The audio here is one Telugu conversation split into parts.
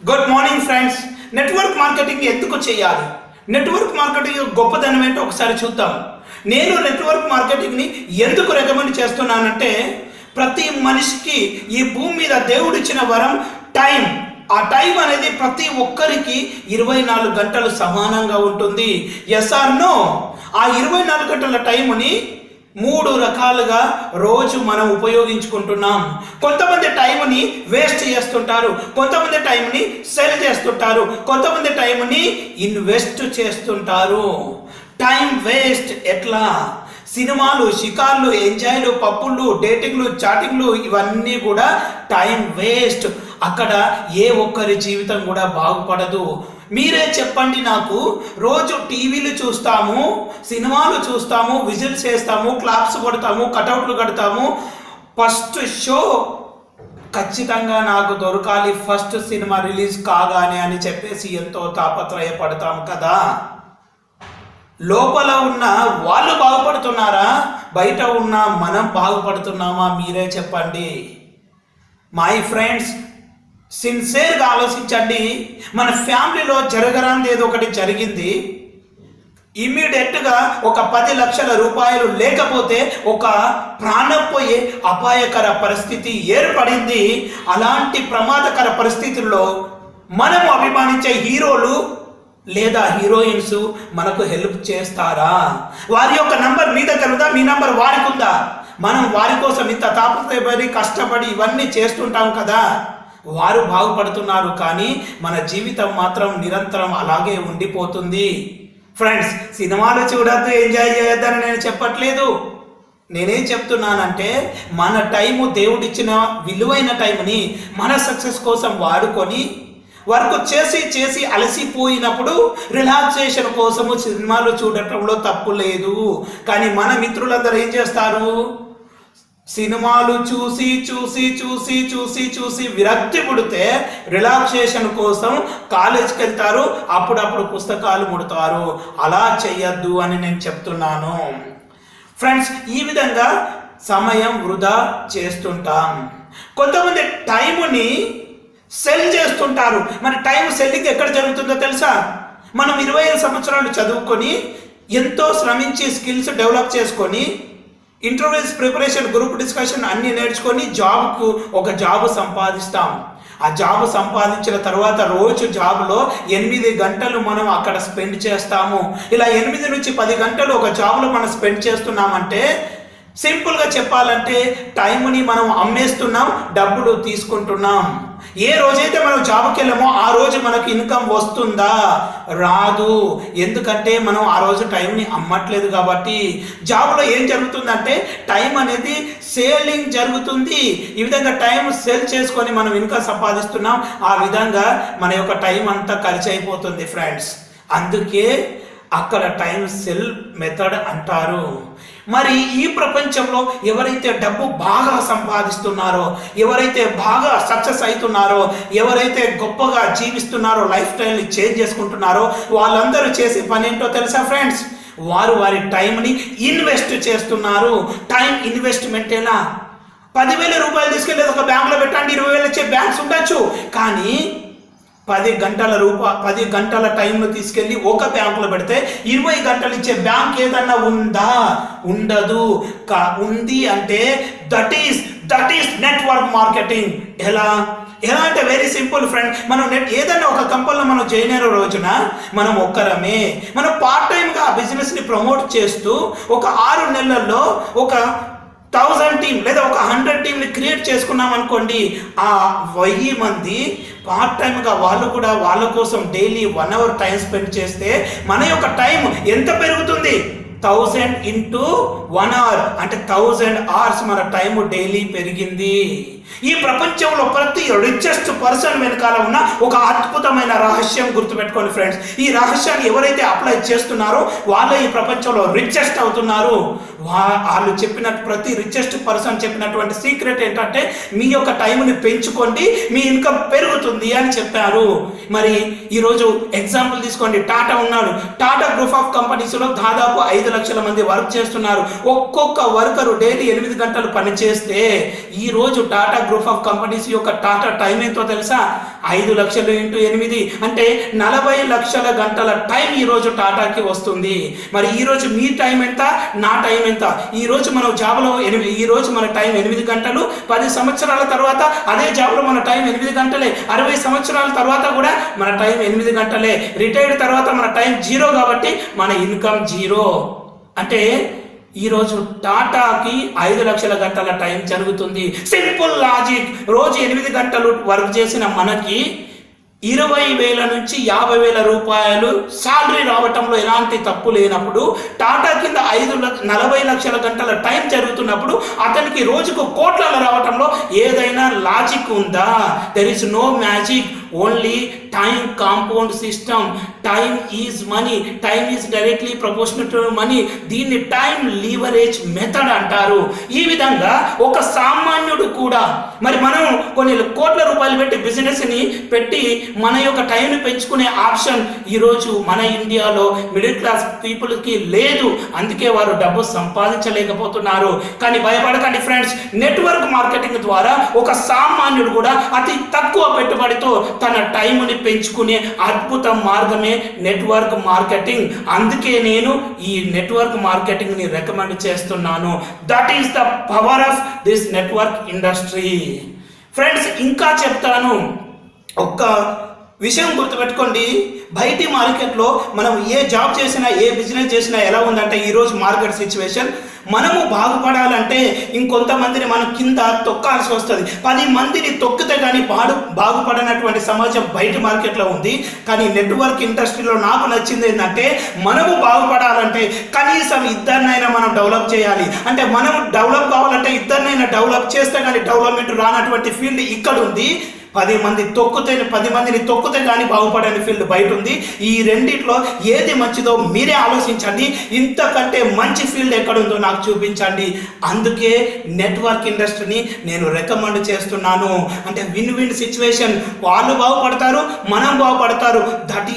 Good morning friends. Network marketing ఎందుకు చేయాలి? నెట్వర్క్ మార్కెటింగ్ గొప్పదనం ఏంటో ఒకసారి చూద్దాం. నేను నెట్వర్క్ మార్కెటింగ్ని ఎందుకు రికమెండ్ చేస్తున్నానంటే, ప్రతి మనిషికి ఈ భూమి మీద దేవుడిచ్చిన వరం టైం. ఆ టైం అనేది ప్రతి ఒక్కరికి 24 గంటలు సమానంగా ఉంటుంది. Yes or no? ఆ 24 గంటల టైంని 3 రకాలుగా రోజు మనం ఉపయోగించుకుంటున్నాం. కొంతమంది టైంని వేస్ట్ చేస్తుంటారు, కొంతమంది టైంని సెల్ చేస్తుంటారు, కొంతమంది టైంని ఇన్వెస్ట్ చేస్తుంటారు. టైం వేస్ట్ ఎట్లా? సినిమాలు, షికార్లు, ఎంజాయ్లు, పప్పులు, డేటింగ్లు, చాటింగ్లు ఇవన్నీ కూడా టైం వేస్ట్. అక్కడ ఏ ఒక్కరి జీవితం కూడా బాగుపడదు. మీరే చెప్పండి నాకు. రోజు టీవీలు చూస్తాము, సినిమాలు చూస్తాము, విజిల్స్ చేస్తాము, క్లాప్స్ కొడతాము, కటౌట్లు కడతాము. ఫస్ట్ షో ఖచ్చితంగా నాకు దొరకాలి, ఫస్ట్ సినిమా రిలీజ్ కాగానే అని చెప్పేసి ఎంతో తాపత్రయపడతాం కదా. లోపల ఉన్న వాళ్ళు బాగుపడుతున్నారా? బయట ఉన్న మనం బాగుపడుతున్నామా? మీరే చెప్పండి. మై ఫ్రెండ్స్, సిన్సియర్గా ఆలోచించండి. మన ఫ్యామిలీలో జరగరాంది ఏదో ఒకటి జరిగింది. ఇమ్మీడియట్గా ఒక 10 లక్షల రూపాయలు లేకపోతే ఒక ప్రాణం పోయే అపాయకర పరిస్థితి ఏర్పడింది. అలాంటి ప్రమాదకర పరిస్థితుల్లో మనము అభిమానించే హీరోలు లేదా హీరోయిన్స్ మనకు హెల్ప్ చేస్తారా? వారి యొక్క నంబర్ మీ దగ్గర ఉందా? మీ నంబర్ వారికి ఉందా? మనం వారి కోసం ఇంత తాపత్రయపడి కష్టపడి ఇవన్నీ చేస్తుంటాం కదా. వారు బాగుపడుతున్నారు, కానీ మన జీవితం మాత్రం నిరంతరం అలాగే ఉండిపోతుంది. ఫ్రెండ్స్, సినిమాలు చూడద్దు, ఎంజాయ్ చేయొద్దని నేను చెప్పట్లేదు. నేనేం చెప్తున్నానంటే, మన టైము, దేవుడిచ్చిన విలువైన టైంని మన సక్సెస్ కోసం వాడుకొని వర్క్ చేసి అలసిపోయినప్పుడు రిలాక్సేషన్ కోసము సినిమాలు చూడటంలో తప్పు లేదు. కానీ మన మిత్రులందరూ ఏం చేస్తారు? సినిమాలు చూసి విరక్తి పుడితే రిలాక్సేషన్ కోసం కాలేజ్కి వెళ్తారు, అప్పుడప్పుడు పుస్తకాలు ముడతారు. అలా చెయ్యొద్దు అని నేను చెప్తున్నాను. ఫ్రెండ్స్, ఈ విధంగా సమయం వృధా చేస్తుంటాం. కొంతమంది టైంని సెల్ చేస్తుంటారు. మరి టైం సెల్లింగ్ ఎక్కడ జరుగుతుందో తెలుసా? మనం 25 సంవత్సరాలు చదువుకొని ఎంతో శ్రమించి స్కిల్స్ డెవలప్ చేసుకొని ఇంటర్వ్యూస్ ప్రిపరేషన్, గ్రూప్ డిస్కషన్ అన్నీ నేర్చుకొని ఒక జాబ్ సంపాదిస్తాం. ఆ జాబ్ సంపాదించిన తర్వాత రోజు జాబ్లో 8 గంటలు మనం అక్కడ స్పెండ్ చేస్తాము. ఇలా 8 నుంచి 10 గంటలు ఒక జాబ్లో మనం స్పెండ్ చేస్తున్నామంటే, సింపుల్గా చెప్పాలంటే టైంని మనం అమ్మేస్తున్నాం, డబ్బులు తీసుకుంటున్నాం. ఏ రోజైతే మనం జాబ్కి వెళ్ళామో ఆ రోజు మనకు ఇన్కమ్ వస్తుందా? రాదు. ఎందుకంటే మనం ఆ రోజు టైంని అమ్మట్లేదు కాబట్టి. జాబ్లో ఏం జరుగుతుందంటే టైం అనేది సేలింగ్ జరుగుతుంది. ఈ విధంగా టైం సేల్ చేసుకొని మనం ఇన్కమ్ సంపాదిస్తున్నాం. ఆ విధంగా మన యొక్క టైం అంతా ఖర్చు అయిపోతుంది ఫ్రెండ్స్. అందుకే అక్కడ టైం సెల్ మెథడ్ అంటారు. మరి ఈ ప్రపంచంలో ఎవరైతే డబ్బు బాగా సంపాదిస్తున్నారో, ఎవరైతే బాగా సక్సెస్ అవుతున్నారో, ఎవరైతే గొప్పగా జీవిస్తున్నారో, లైఫ్ స్టైల్ని చేంజ్ చేసుకుంటున్నారో, వాళ్ళందరూ చేసే పని ఏంటో తెలుసా ఫ్రెండ్స్? వారి టైంని ఇన్వెస్ట్ చేస్తున్నారు. టైం ఇన్వెస్ట్మెంట్ ఎలా? 10,000 రూపాయలు తీసుకెళ్ళి ఒక బ్యాంకులో పెట్టండి, 20,000 ఇచ్చే బ్యాంక్స్ ఉండొచ్చు. కానీ 10 గంటల టైంను తీసుకెళ్ళి ఒక బ్యాంకులో పెడితే 20 గంటలు ఇచ్చే బ్యాంక్ ఏదన్నా ఉందా? ఉండదు. ఉంది అంటే దట్ ఈస్ నెట్వర్క్ మార్కెటింగ్. ఎలా అంటే వెరీ సింపుల్ ఫ్రెండ్. మనం ఏదైనా ఒక కంపెనీలో మనం జాయిన్ అయిన రోజున మనం ఒక్కరమే. మనం పార్ట్ టైంగా ఆ బిజినెస్ని ప్రమోట్ చేస్తూ ఒక 6 నెలల్లో ఒక 1000 టీం లేదా ఒక 100 టీంని క్రియేట్ చేసుకున్నాం అనుకోండి. ఆ 1000 మంది పార్ట్ టైంగా వాళ్ళు కూడా వాళ్ళ కోసం డైలీ 1 అవర్ టైం స్పెండ్ చేస్తే మన యొక్క టైం ఎంత పెరుగుతుంది? 1000 into 1 hour అంటే 1000 hours మన టైం డైలీ పెరిగింది. ఈ ప్రపంచంలో ప్రతి రిచెస్ట్ పర్సన్ వెనకాల ఉన్న ఒక అద్భుతమైన రహస్యం గుర్తుపెట్టుకోండి ఫ్రెండ్స్. ఈ రహస్యాన్ని ఎవరైతే అప్లై చేస్తున్నారో వాళ్ళే ఈ ప్రపంచంలో రిచెస్ట్ అవుతున్నారు. వాళ్ళు చెప్పినట్టు ప్రతి రిచెస్ట్ పర్సన్ చెప్పినటువంటి సీక్రెట్ ఏంటంటే, మీ యొక్క టైంని పెంచుకోండి, మీ ఇన్కమ్ పెరుగుతుంది అని చెప్పారు. మరి ఈరోజు ఎగ్జాంపుల్ తీసుకోండి. టాటా ఉన్నాడు. టాటా గ్రూప్ ఆఫ్ కంపెనీస్లో దాదాపు 5 లక్షల మంది వర్క్ చేస్తున్నారు. ఒక్కొక్క వర్కరు డైలీ 8 గంటలు పనిచేస్తే ఈరోజు టాటా గ్రూప్ ఆఫ్ కంపెనీస్ యొక్క టాటా టైం ఎంతో తెలుసా? 5 లక్షలు ఇంటూ 8 అంటే 40 లక్షల గంటల టైం ఈరోజు టాటాకి వస్తుంది. మరి ఈరోజు మీ టైం ఎంత, నా టైం ఎంత? ఈరోజు మనం జాబ్లో ఈరోజు మన టైం 8 గంటలు. 10 సంవత్సరాల తర్వాత అదే జాబ్లో మన టైం 8 గంటలే. 60 సంవత్సరాల తర్వాత కూడా మన టైం 8 గంటలే. రిటైర్డ్ తర్వాత మన టైం 0 కాబట్టి మన ఇన్కమ్ 0. అంటే ఈరోజు టాటాకి 5 లక్షల గంటల టైం జరుగుతుంది. Simple logic. రోజు 8 గంటలు వర్క్ చేసిన మనకి 20,000 నుంచి 50,000 రూపాయలు శాలరీ రావటంలో ఎలాంటి తప్పు లేనప్పుడు, టాటా కింద 40 లక్షల గంటల టైం జరుగుతున్నప్పుడు అతనికి రోజుకు కోట్ల రావటంలో ఏదైనా లాజిక్ ఉందా? There is no magic, only time compound system. Time is money, time is directly proportional to money. దీన్ని టైం లీవరేజ్ మెథడ్ అంటారు. ఈ విధంగా ఒక సామాన్యుడు కూడా, మరి మనం కొన్ని కోట్ల రూపాయలు పెట్టి బిజినెస్ని పెట్టి మన యొక్క టైంని పెంచుకునే ఆప్షన్ ఈరోజు మన ఇండియాలో మిడిల్ క్లాస్ పీపుల్కి లేదు. అందుకే వారు డబ్బు సంపాదించలేకపోతున్నారు. కానీ భయపడకండి ఫ్రెండ్స్, నెట్వర్క్ మార్కెటింగ్ ద్వారా ఒక సామాన్యుడు కూడా అతి తక్కువ పెట్టుబడితో తన టైంని పెంచుకునే అద్భుత మార్గమే నెట్వర్క్ మార్కెటింగ్. అందుకే నేను ఈ నెట్వర్క్ మార్కెటింగ్ని రికమెండ్ చేస్తున్నాను. That is the power of this network industry. Friends, ఇంకా చెప్తాను. ఒక్క విషయం గుర్తుపెట్టుకోండి, బయటి మార్కెట్లో మనం ఏ జాబ్ చేసినా, ఏ బిజినెస్ చేసినా ఎలా ఉందంటే ఈరోజు మార్కెట్ సిచ్యువేషన్, మనము బాగుపడాలంటే ఇంకొంతమందిని మనం కింద తొక్కాల్సి వస్తుంది. 10 మందిని తొక్కితే కానీ బాగుపడనటువంటి సమాజం బయట మార్కెట్లో ఉంది. కానీ నెట్వర్క్ ఇండస్ట్రీలో నాకు నచ్చింది ఏంటంటే, మనము బాగుపడాలంటే కనీసం ఇద్దరినైనా మనం డెవలప్ చేయాలి. అంటే మనం డెవలప్ కావాలంటే ఇద్దరినైనా డెవలప్ చేస్తే కానీ డెవలప్మెంట్ రానటువంటి ఫీల్డ్ ఇక్కడ ఉంది. 10 మందిని తొక్కితే కానీ బాగుపడని ఫీల్డ్ బయట ఉంది. ఈ రెండిట్లో ఏది మంచిదో మీరే ఆలోచించండి. ఇంతకంటే మంచి ఫీల్డ్ ఎక్కడుందో నాకు చూపించండి. అందుకే నెట్వర్క్ ఇండస్ట్రీని నేను రికమెండ్ చేస్తున్నాను. అంటే విన్ విన్ సిచ్యువేషన్. వాళ్ళు బాగుపడతారు, మనం బాగుపడతారు. That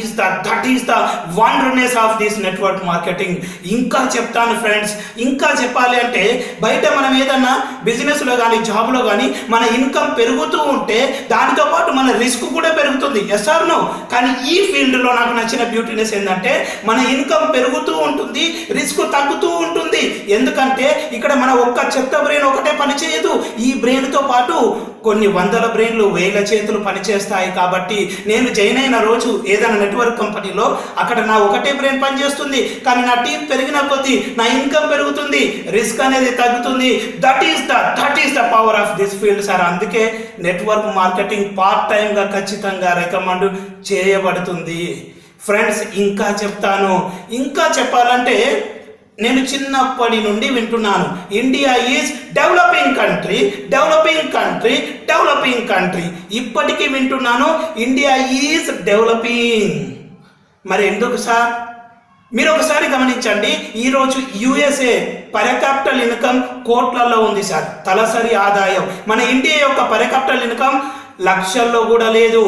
is the wonderness of this network marketing. ఇంకా చెప్తాను ఫ్రెండ్స్, ఇంకా చెప్పాలి అంటే బయట మనం ఏదన్నా బిజినెస్లో కానీ జాబ్లో కానీ మన ఇన్కమ్ పెరుగుతూ ఉంటే దానితో పాటు మన రిస్క్ కూడా పెరుగుతుంది. Yes or no? కానీ ఈ ఫీల్డ్లో నాకు నచ్చిన బ్యూటీనెస్ ఏంటంటే మన ఇన్కమ్ పెరుగుతూ ఉంటుంది, రిస్క్ తగ్గుతూ ఉంటుంది. ఎందుకంటే ఇక్కడ మన ఒక్క చెత్త బ్రెయిన్ ఒకటే పని చేయదు. ఈ బ్రెయిన్తో పాటు కొన్ని వందల బ్రెయిన్లు, 1000 చేతులు పనిచేస్తాయి. కాబట్టి నేను జాయిన్ అయిన రోజు ఏదైనా నెట్వర్క్ కంపెనీలో అక్కడ నా ఒకటే బ్రెయిన్ పనిచేస్తుంది. కానీ నా టీం పెరిగిన కొద్దీ నా ఇన్కమ్ పెరుగుతుంది, రిస్క్ అనేది తగ్గుతుంది. That is the power of this field sir. అందుకే నెట్వర్క్ మార్కెటింగ్ పార్ట్ టైంగా ఖచ్చితంగా రికమెండ్ చేయబడుతుంది. ఫ్రెండ్స్, ఇంకా చెప్తాను. ఇంకా చెప్పాలంటే నేను చిన్నప్పటి నుండి వింటున్నాను, ఇండియా ఈజ్ డెవలపింగ్ కంట్రీ. ఇప్పటికీ వింటున్నాను, ఇండియా ఈజ్ డెవలపింగ్. మరి ఎందుకు సార్? మీరు ఒకసారి గమనించండి. ఈరోజు USA పర్ క్యాపిటల్ ఇన్కమ్ కోట్లలో ఉంది సార్, తలసరి ఆదాయం. మన ఇండియా యొక్క పర్ క్యాపిటల్ ఇన్కమ్ లక్షల్లో కూడా లేదు.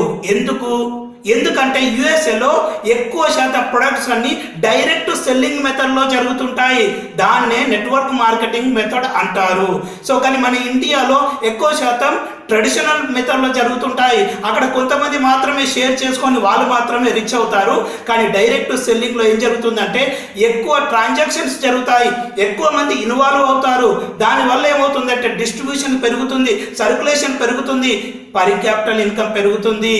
ఎందుకంటే యుఎస్ఏలో ఎక్కువ శాతం ప్రొడక్ట్స్ అన్ని డైరెక్ట్ సెల్లింగ్ మెథడ్లో జరుగుతుంటాయి. దాన్నే నెట్వర్క్ మార్కెటింగ్ మెథడ్ అంటారు. సో కానీ మన ఇండియాలో ఎక్కువ శాతం ట్రెడిషనల్ మెథడ్లో జరుగుతుంటాయి. అక్కడ కొంతమంది మాత్రమే షేర్ చేసుకొని వాళ్ళు మాత్రమే రిచ్ అవుతారు. కానీ డైరెక్ట్ సెల్లింగ్లో ఏం జరుగుతుందంటే ఎక్కువ ట్రాన్సాక్షన్స్ జరుగుతాయి, ఎక్కువ మంది ఇన్వాల్వ్ అవుతారు. దానివల్ల ఏమవుతుందంటే డిస్ట్రిబ్యూషన్ పెరుగుతుంది, సర్క్యులేషన్ పెరుగుతుంది, పర్ క్యాపిటల్ ఇన్కమ్ పెరుగుతుంది.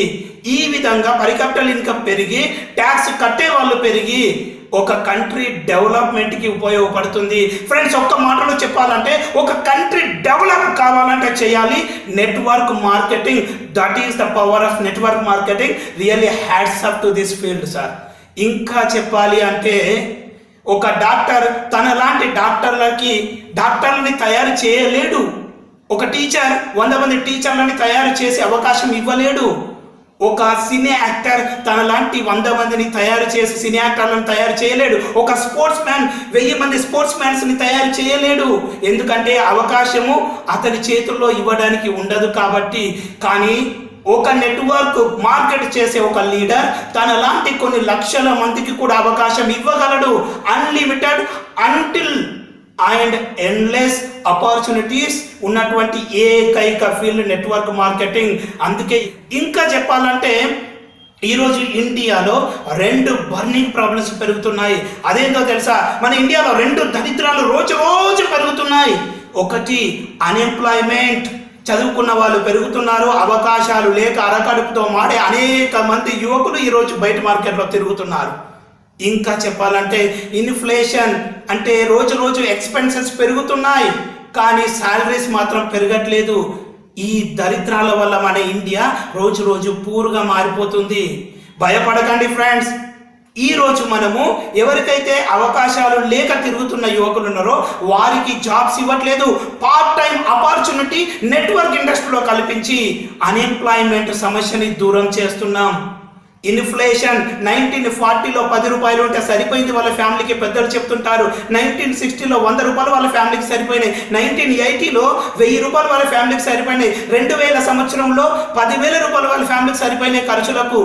ఈ విధంగా పర్ క్యాపిటల్ ఇన్కమ్ పెరిగి ట్యాక్స్ కట్టే వాళ్ళు పెరిగి ఒక కంట్రీ డెవలప్మెంట్కి ఉపయోగపడుతుంది. ఫ్రెండ్స్, ఒక్క మాటలో చెప్పాలంటే ఒక కంట్రీ డెవలప్ కావాలంటే చేయాలి network marketing. That is the power of network marketing. Really hats off to this field sir. ఇంకా చెప్పాలి అంటే ఒక డాక్టర్ తన లాంటి డాక్టర్లని తయారు చేయలేడు. ఒక టీచర్ 100 మంది టీచర్లని తయారు చేసే అవకాశం ఇవ్వలేడు. ఒక సినీ యాక్టర్ తన లాంటి 100 మందిని తయారు చేసి సినీ యాక్టర్లను తయారు చేయలేడు. ఒక స్పోర్ట్స్ మ్యాన్ 1000 మంది స్పోర్ట్స్ మ్యాన్స్ని తయారు చేయలేడు. ఎందుకంటే అవకాశము అతని చేతుల్లో ఇవ్వడానికి ఉండదు కాబట్టి. కానీ ఒక నెట్వర్క్ మార్కెట్ చేసే ఒక లీడర్ తన లాంటి కొన్ని లక్షల మందికి కూడా అవకాశం ఇవ్వగలడు. Unlimited until and endless opportunities ఉన్నటువంటి ఏకైక ఫీల్డ్ నెట్వర్క్ మార్కెటింగ్. అందుకే ఇంకా చెప్పాలంటే ఈరోజు ఇండియాలో 2 బర్నింగ్ ప్రాబ్లమ్స్ పెరుగుతున్నాయి. అదేంటో తెలుసా? మన ఇండియాలో 2 దరిద్రాలు రోజు రోజు పెరుగుతున్నాయి. ఒకటి అన్ఎంప్లాయ్మెంట్, చదువుకున్న వాళ్ళు పెరుగుతున్నారు, అవకాశాలు లేక అరకడుపుతో మాడే అనేక మంది యువకులు ఈరోజు బయట మార్కెట్లో తిరుగుతున్నారు. ఇంకా చెప్పాలంటే ఇన్ఫ్లేషన్, అంటే రోజు రోజు ఎక్స్పెన్సెస్ పెరుగుతున్నాయి కానీ శాలరీస్ మాత్రం పెరగట్లేదు. ఈ దరిద్రాల వల్ల మన ఇండియా రోజు రోజు పూర్గా మారిపోతుంది. భయపడకండి ఫ్రెండ్స్. ఈరోజు మనము ఎవరికైతే అవకాశాలు లేక తిరుగుతున్న యువకులు ఉన్నారో వారికి జాబ్స్ ఇవ్వట్లేదు. పార్ట్ టైం ఆపర్చునిటీ నెట్వర్క్ ఇండస్ట్రీలో కల్పించి అన్ఎంప్లాయ్మెంట్ సమస్యని దూరం చేస్తున్నాం. ఇన్ఫ్లేషన్ 1940లో 10 రూపాయలు ఉంటే సరిపోయింది వాళ్ళ ఫ్యామిలీకి, పెద్దలు చెప్తుంటారు. 1960లో 100 రూపాయలు వాళ్ళ ఫ్యామిలీకి సరిపోయినాయి. 1980లో 1000 రూపాయలు వాళ్ళ ఫ్యామిలీకి సరిపోయినాయి. 2000 సంవత్సరంలో 10,000 రూపాయలు వాళ్ళ ఫ్యామిలీకి సరిపోయినాయి ఖర్చులకు.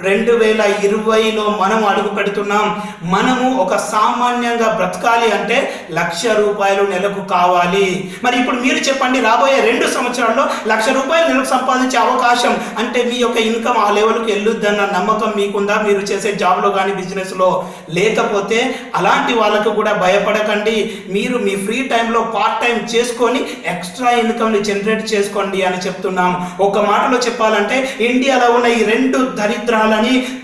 2020లో మనం అడుగు పెడుతున్నాం. మనము ఒక సామాన్యంగా బ్రతకాలి అంటే 1,00,000 రూపాయలు నెలకు కావాలి. మరి ఇప్పుడు మీరు చెప్పండి, రాబోయే 2 సంవత్సరాల్లో 1,00,000 రూపాయలు నెలకు సంపాదించే అవకాశం అంటే మీ యొక్క ఇన్కమ్ ఆ లెవెల్కి వెళ్ళొద్దన్న నమ్మకం మీకుందా? మీరు చేసే జాబ్లో కానీ బిజినెస్లో? లేకపోతే అలాంటి వాళ్ళకు కూడా భయపడకండి. మీరు మీ ఫ్రీ టైంలో పార్ట్ టైం చేసుకొని ఎక్స్ట్రా ఇన్కమ్ని జనరేట్ చేసుకోండి అని చెప్తున్నాం. ఒక మాటలో చెప్పాలంటే ఇండియాలో ఉన్న ఈ 2 దరిద్రాలు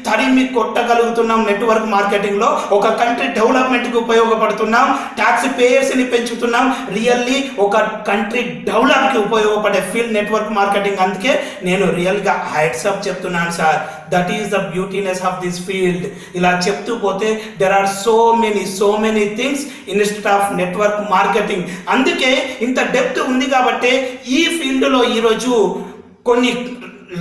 తరిమి కొట్టగలుగుతున్నాం నెట్వర్క్ మార్కెటింగ్ లో. ఒక కంట్రీ డెవలప్మెంట్ కి ఉపయోగపడుతున్నాం, ట్యాక్స్ పేయర్స్ ని పెంచుతున్నాం. రియల్లీ ఒక కంట్రీ డెవలప్ కి ఉపయోగపడే ఫీల్డ్ నెట్వర్క్ మార్కెటింగ్. అందుకే నేను రియల్ గా హైట్స్ అప్ చెప్తున్నాను sir. That is the beautyness of this field. ఇలా చెప్తూ పోతే there are so many things instead of network marketing. అందుకే ఇంత డెప్త్ ఉంది కాబట్టి ఈ ఫీల్డ్ లో ఈరోజు కొన్ని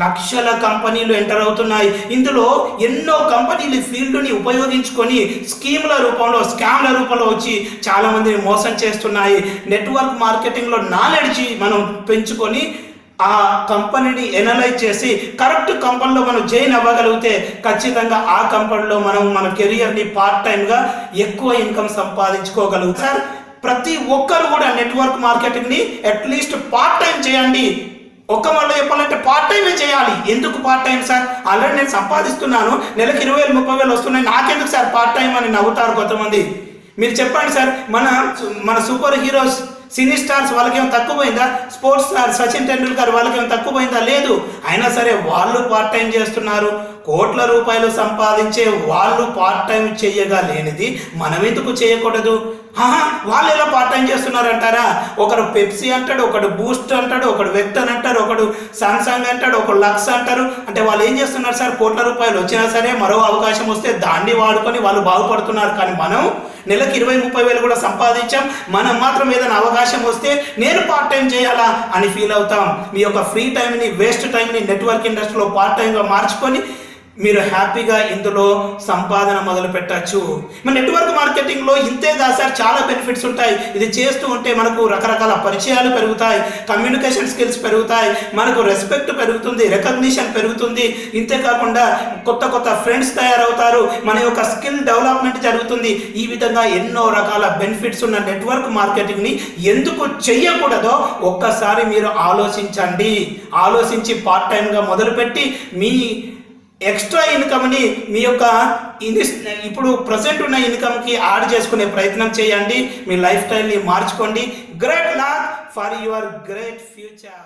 లక్షల కంపెనీలు ఎంటర్ అవుతున్నాయి. ఇందులో ఎన్నో కంపెనీలు ఫీల్డ్ని ఉపయోగించుకొని స్కీమ్ల రూపంలో, స్కామ్ల రూపంలో వచ్చి చాలా మందిని మోసం చేస్తున్నాయి. నెట్వర్క్ మార్కెటింగ్లో నాలెడ్జ్ మనం పెంచుకొని ఆ కంపెనీని ఎనలైజ్ చేసి కరెక్ట్ కంపెనీలో మనం జాయిన్ అవ్వగలిగితే ఖచ్చితంగా ఆ కంపెనీలో మనం మన కెరియర్ని పార్ట్ టైంగా ఎక్కువ ఇన్కమ్ సంపాదించుకోగలుగుతాం. ప్రతి ఒక్కరు కూడా నెట్వర్క్ మార్కెటింగ్ని అట్లీస్ట్ పార్ట్ టైం చేయండి. ఒక్క వాళ్ళు చెప్పాలంటే పార్ట్ టైమే చేయాలి. ఎందుకు పార్ట్ టైం సార్? ఆల్రెడీ నేను సంపాదిస్తున్నాను, నెలకు 20,000 30,000 వస్తున్నాయి, నాకెందుకు సార్ పార్ట్ టైం అని నవ్వుతారు కొంతమంది. మీరు చెప్పండి సార్, మన సూపర్ హీరోస్, సినీ స్టార్స్ వాళ్ళకేమో తక్కువ పోయిందా? స్పోర్ట్స్ స్టార్ సచిన్ టెండూల్కర్ వాళ్ళకేమో తక్కువ పోయిందా? లేదు. అయినా సరే వాళ్ళు పార్ట్ టైం చేస్తున్నారు. కోట్ల రూపాయలు సంపాదించే వాళ్ళు పార్ట్ టైం చేయగా లేనిది మనం ఎందుకు చేయకూడదు? వాళ్ళు ఎలా పార్ట్ టైం చేస్తున్నారంటారా? ఒకడు పెప్సీ అంటాడు, ఒకడు బూస్ట్ అంటాడు, ఒకడు వెక్టర్ అంటారు, ఒకడు సామ్సంగ్ అంటాడు, ఒకడు లక్స్ అంటారు. అంటే వాళ్ళు ఏం చేస్తున్నారు సార్? కోట్ల రూపాయలు వచ్చినా సరే మరో అవకాశం వస్తే దాన్ని వాడుకొని వాళ్ళు బాగుపడుతున్నారు. కానీ మనం నెలకు 20-30 కూడా సంపాదించాం. మనం మాత్రం ఏదైనా అవకాశం వస్తే నేను పార్ట్ టైం చేయాలా అని ఫీల్ అవుతాం. మీ యొక్క ఫ్రీ టైంని, వేస్ట్ టైంని నెట్వర్క్ ఇండస్ట్రీలో పార్ట్ టైంగా మార్చుకొని మీరు హ్యాపీగా ఇందులో సంపాదన మొదలు పెట్టచ్చు. మన నెట్వర్క్ మార్కెటింగ్లో ఇంతే కాదు సార్, చాలా బెనిఫిట్స్ ఉంటాయి. ఇది చేస్తూ ఉంటే మనకు రకరకాల పరిచయాలు పెరుగుతాయి, కమ్యూనికేషన్ స్కిల్స్ పెరుగుతాయి, మనకు రెస్పెక్ట్ పెరుగుతుంది, రికగ్నిషన్ పెరుగుతుంది. ఇంతేకాకుండా కొత్త కొత్త ఫ్రెండ్స్ తయారవుతారు, మన యొక్క స్కిల్ డెవలప్మెంట్ జరుగుతుంది. ఈ విధంగా ఎన్నో రకాల బెనిఫిట్స్ ఉన్న నెట్వర్క్ మార్కెటింగ్ని ఎందుకు చెయ్యకూడదో ఒక్కసారి మీరు ఆలోచించండి. ఆలోచించి పార్ట్ టైంగా మొదలుపెట్టి మీ ఎక్స్ట్రా ఇన్కమ్ని మీ యొక్క ఇప్పుడు ప్రజెంట్ ఉన్న ఇన్కమ్కి యాడ్ చేసుకునే ప్రయత్నం చేయండి. మీ లైఫ్ స్టైల్ని మార్చుకోండి. Great luck for your great future.